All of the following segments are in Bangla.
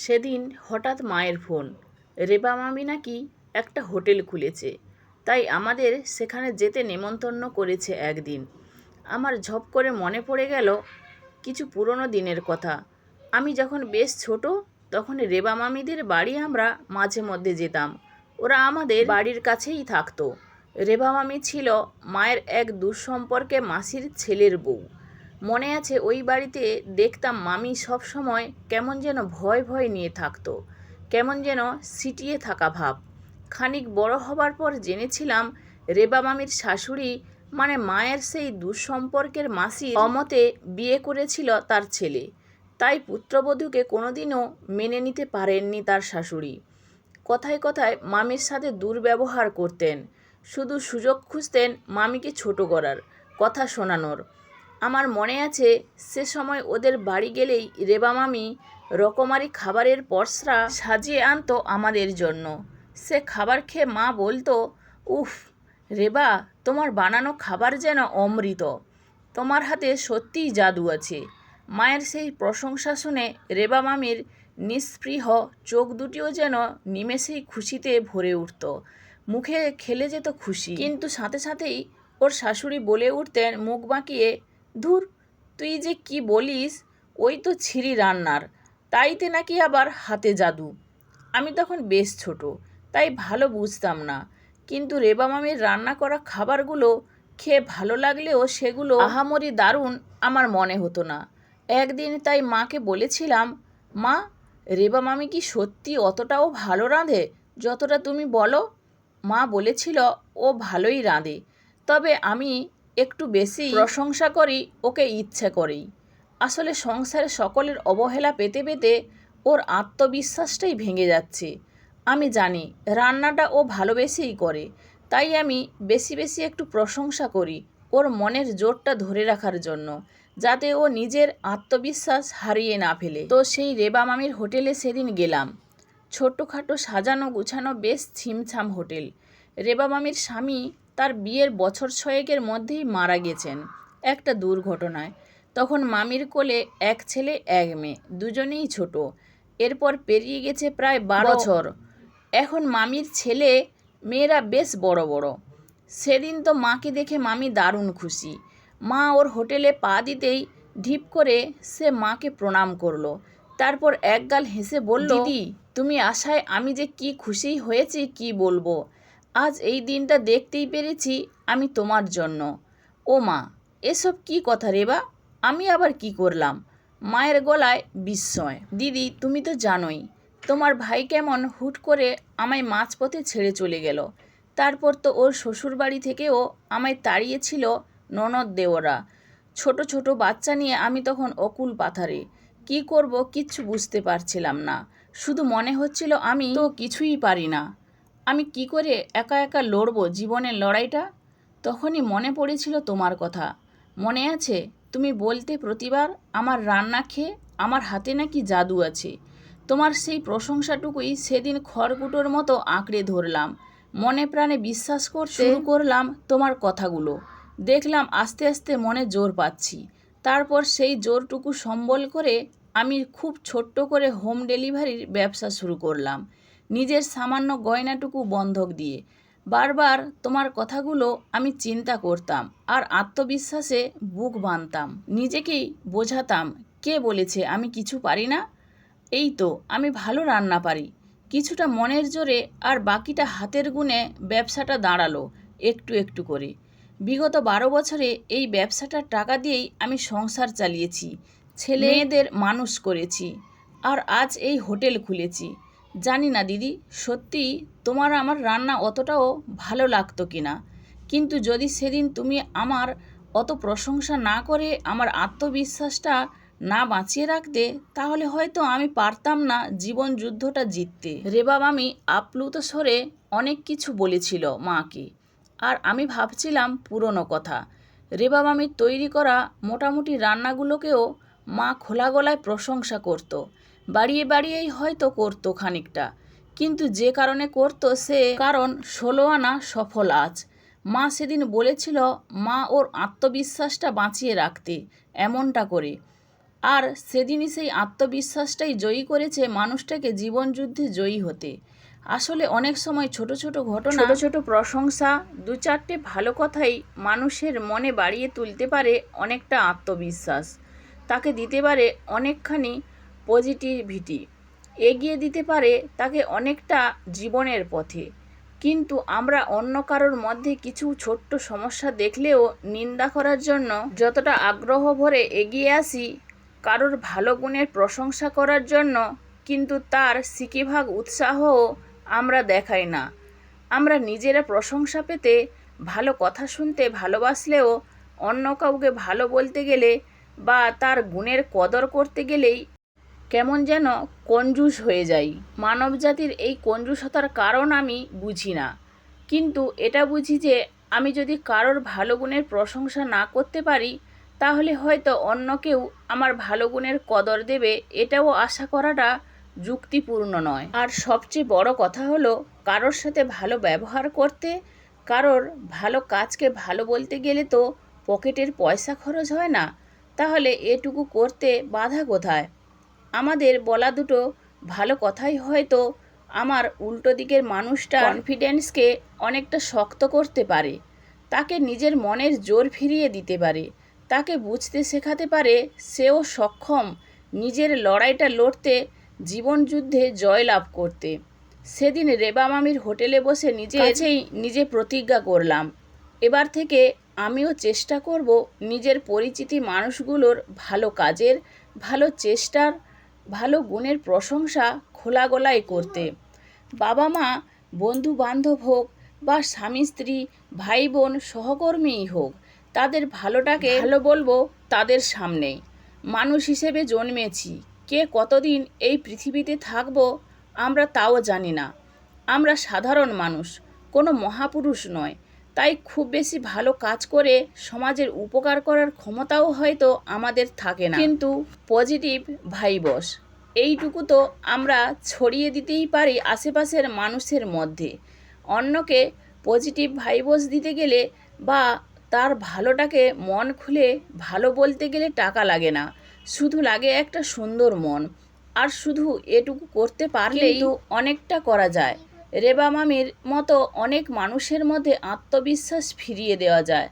সেদিন হঠাৎ মায়ের ফোন, রেবা মামি নাকি একটা হোটেল খুলেছে, তাই আমাদের সেখানে যেতে নেমন্তন্ন করেছে একদিন। আমার ঝপ করে মনে পড়ে গেল কিছু পুরনো দিনের কথা। আমি যখন বেশ ছোট, তখন রেবা মামিদের বাড়ি আমরা মাঝে মধ্যে যেতাম। ওরা আমাদের বাড়ির কাছেই থাকতো। রেবা মামি ছিল মায়ের এক দুঃসম্পর্কে মাসির ছেলের বউ। মনে আছে ওই বাড়িতে দেখতাম মামি সব সময় কেমন যেন ভয় ভয় নিয়ে থাকতো, কেমন যেন সিটিয়ে থাকা ভাব। খানিক বড় হবার পর জেনেছিলাম রেবা মামির শাশুড়ি মানে মায়ের সেই দুঃসম্পর্কের মাসির অমতে বিয়ে করেছিল তার ছেলে। তাই পুত্রবধূকে কোনোদিনও মেনে নিতে পারেননি তার শাশুড়ি। কথায় কথায় মামির সাথে দুর্ব্যবহার করতেন, শুধু সুযোগ খুঁজতেন মামিকে ছোট করার, কথা শোনানোর। আমার মনে আছে সে সময় ওদের বাড়ি গেলেই রেবা মামি রকমারি খাবারের পসরা সাজিয়ে আনতো আমাদের জন্য। সে খাবার খেয়ে মা বলতো, উফ রেবা, তোমার বানানো খাবার যেন অমৃত, তোমার হাতে সত্যিই জাদু আছে। মায়ের সেই প্রশংসা শুনে রেবা মামির নিস্পৃহ চোখ দুটিও যেন নিমেষেই খুশিতে ভরে উঠত, মুখে খেলে যেত খুশি। কিন্তু সাথে সাথেই ওর শাশুড়ি বলে উঠতেন মুখ বাঁকিয়ে, ধুর, তুই যে কি বলিস, ওই তো ছিরি রান্নার, তাইতে নাকি আবার হাতে জাদু। আমি তখন বেশ ছোট, তাই ভালো বুঝতাম না, কিন্তু রেবা মামির রান্না করা খাবারগুলো খেয়ে ভালো লাগলেও সেগুলো আহামরি দারুণ আমার মনে হতো না। একদিন তাই মাকে বলেছিলাম, মা, রেবা মামি কি সত্যি অতটাও ভালো রাঁধে যতটা তুমি বলো? মা বলেছিল ও ভালোই রাঁধে, তবে আমি একটু বেশি প্রশংসা করি ওকে ইচ্ছে করেই। আসলে সংসারে সকলের অবহেলা পেতে পেতে ওর আত্মবিশ্বাসটাই ভেঙে যাচ্ছে। আমি জানি রান্নাটা ও ভালোবেসেই করে, তাই আমি বেশি বেশি একটু প্রশংসা করি ওর মনের জোরটা ধরে রাখার জন্য, যাতে ও নিজের আত্মবিশ্বাস হারিয়ে না ফেলে। তো সেই রেবা মামির হোটেলে সেদিন গেলাম। ছোটোখাটো সাজানো গুছানো বেশ ছিমছাম হোটেল। রেবা মামির স্বামী তার বিয়ের বছর ছয়েকের মধ্যেই মারা গেছেন একটা দুর্ঘটনায়। তখন মামির কোলে এক ছেলে এক মেয়ে, দুজনেই ছোট। এরপর পেরিয়ে গেছে প্রায় 12 বছর। এখন মামির ছেলে মেয়েরা বেশ বড় বড়। সেদিন তো মাকে দেখে মামি দারুণ খুশি। মা ওর হোটেলে পা দিতেই ঢিপ করে সে মাকে প্রণাম করলো। তারপর একগাল হেসে বলল, দিদি, তুমি আসায় আমি যে কি খুশি হয়েছি কি বলবো। আজ এই দিনটা দেখতেই পেরেছি আমি তোমার জন্য। ও মা, এসব কি কথা রেবা? আমি আবার কি করলাম? মায়ের গলায় বিস্ময়। দিদি, তুমি তো জানোই তোমার ভাই কেমন হুট করে আমায় মাঝপথে ছেড়ে চলে গেল। তারপর তো ওর শ্বশুরবাড়ি থেকেও আমায় তাড়িয়েছিল ননদ দেওরা। ছোট ছোট বাচ্চা নিয়ে আমি তখন অকুল পাথারে। কি করব কিচ্ছু বুঝতে পারছিলাম না। শুধু মনে হচ্ছিল আমি তো কিছুই পারি না। আমি কি করে একা একা লড়বো জীবনের লড়াইটা? তখনই মনে পড়েছিল তোমার কথা। মনে আছে তুমি বলতে প্রতিবার আমার রান্না খেয়ে আমার হাতে নাকি জাদু আছে। তোমার সেই প্রশংসাটুকুই সেদিন খড়কুটোর মতো আঁকড়ে ধরলাম। মনে প্রাণে বিশ্বাস করতে শুরু করলাম তোমার কথাগুলো। দেখলাম আস্তে আস্তে মনে জোর পাচ্ছি। তারপর সেই জোরটুকু সম্বল করে আমি খুব ছোট্ট করে হোম ডেলিভারির ব্যবসা শুরু করলাম, নিজের সামান্য গয়নাটুকু বন্ধক দিয়ে। বারবার তোমার কথাগুলো আমি চিন্তা করতাম আর আত্মবিশ্বাসে বুক বাঁধতাম, নিজেকেই বোঝাতাম কে বলেছে আমি কিছু পারি না। এই তো আমি ভালো রান্না পারি, কিছুটা মনের জোরে আর বাকিটা হাতের গুণে ব্যবসাটা দাঁড়ালো একটু একটু করে। বিগত 12 বছরে এই ব্যবসাটার টাকা দিয়েই আমি সংসার চালিয়েছি, ছেলে মেয়েদের মানুষ করেছি, আর আজ এই হোটেল খুলেছি। জানি না দিদি, সত্যি তোমার আমার রান্না অতটাও ভালো লাগতো কিনা, কিন্তু যদি সেদিন তুমি আমার অত প্রশংসা না করে আমার আত্মবিশ্বাসটা না বাঁচিয়ে রাখতে, তাহলে হয়তো আমি পারতাম না জীবন যুদ্ধটা জিততে। রেবা মামি আপ্লুত স্বরে অনেক কিছু বলেছিল মাকে, আর আমি ভাবছিলাম পুরনো কথা। রেবা মামির তৈরি করা মোটামুটি রান্নাগুলোকেও মা খোলা গলায় প্রশংসা করত, বাড়িয়ে বাড়িয়েই হয়তো করতো খানিকটা, কিন্তু যে কারণে করতো সে কারণ 16 আনা সফল আজ। মা সেদিন বলেছিল মা ওর আত্মবিশ্বাসটা বাঁচিয়ে রাখতে এমনটা করে। আর সেদিনই সেই আত্মবিশ্বাসটাই জয়ী করেছে মানুষটাকে জীবনযুদ্ধে জয়ী হতে। আসলে অনেক সময় ছোট ছোট ঘটনা, ছোট ছোট প্রশংসা, দু চারটে ভালো কথাই মানুষের মনে বাড়িয়ে তুলতে পারে অনেকটা আত্মবিশ্বাস, তাকে দিতে পারে অনেকখানি পজিটিভিটি, এগিয়ে দিতে পারে তাকে অনেকটা জীবনের পথে। কিন্তু আমরা অন্য কারোর মধ্যে কিছু ছোট্ট সমস্যা দেখলেও নিন্দা করার জন্য যতটা আগ্রহ ভরে এগিয়ে আসি, কারোর ভালো গুণের প্রশংসা করার জন্য কিন্তু তার সিকিভাগ উৎসাহও আমরা দেখাই না। আমরা নিজেরা প্রশংসা পেতে, ভালো কথা শুনতে ভালোবাসলেও অন্য কাউকে ভালো বলতে গেলে বা তার গুণের কদর করতে গেলেই কেমন যেন কঞ্জুস হয়ে যাই। মানবজাতির এই কঞ্জুসতার কারণ আমি বুঝি না, কিন্তু এটা বুঝি যে আমি যদি কারোর ভালো গুণের প্রশংসা না করতে পারি, তাহলে হয়তো অন্য কেউ আমার ভালো গুণের কদর দেবে, এটাও আশা করাটা যুক্তিপূর্ণ নয়। আর সবচেয়ে বড় কথা হলো, কারোর সাথে ভালো ব্যবহার করতে, কারোর ভালো কাজকে ভালো বলতে গেলে তো পকেটের পয়সা খরচ হয় না, তাহলে এটুকু করতে বাধা কোথায়? আমাদের বলা দুটো ভালো কথাই হয়তো আমার উল্টো দিকের মানুষটার কনফিডেন্সকে অনেকটা শক্ত করতে পারে, তাকে নিজের মনের জোর ফিরিয়ে দিতে পারে, তাকে বুঝতে শেখাতে পারে সেও সক্ষম নিজের লড়াইটা লড়তে, জীবনযুদ্ধে জয়লাভ করতে। সেদিন রেবা মামির হোটেলে বসে নিজে প্রতিজ্ঞা করলাম, এবার থেকে আমিও চেষ্টা করব নিজের পরিচিতি মানুষগুলোর ভালো কাজের, ভালো চেষ্টার, ভালো গুণের প্রশংসা খোলা গলায় করতে। বাবা মা, বন্ধু বান্ধব হোক বা স্বামী স্ত্রী, ভাই বোন, সহকর্মীই হোক, তাদের ভালোটাকে ভালো বলবো তাদের সামনেই। মানুষ হিসেবে জন্মেছি, কে কতদিন এই পৃথিবীতে থাকবো আমরা তাও জানি না। আমরা সাধারণ মানুষ, কোনো মহাপুরুষ নয়, তাই খুব বেশি ভালো কাজ করে সমাজের উপকার করার ক্ষমতাও হয়তো আমাদের থাকে না, কিন্তু পজিটিভ ভাইবস এইটুকু তো আমরা ছড়িয়ে দিতেই পারি আশেপাশের মানুষের মধ্যে। অন্যকে পজিটিভ ভাইবস দিতে গেলে বা তার ভালোটাকে মন খুলে ভালো বলতে গেলে টাকা লাগে না, শুধু লাগে একটা সুন্দর মন। আর শুধু এটুকু করতে পারলেই কিন্তু অনেকটা করা যায়। রেবা মামির মতো অনেক মানুষের মধ্যে আত্মবিশ্বাস ফিরিয়ে দেওয়া যায়,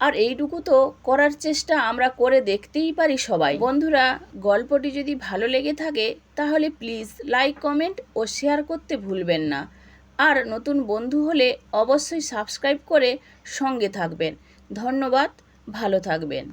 আর এইটুকু তো করার চেষ্টা আমরা করে দেখতেই পারি সবাই। বন্ধুরা, গল্পটি যদি ভালো লেগে থাকে তাহলে প্লিজ লাইক, কমেন্ট ও শেয়ার করতে ভুলবেন না। আর নতুন বন্ধু হলে অবশ্যই সাবস্ক্রাইব করে সঙ্গে থাকবেন। ধন্যবাদ, ভালো থাকবেন।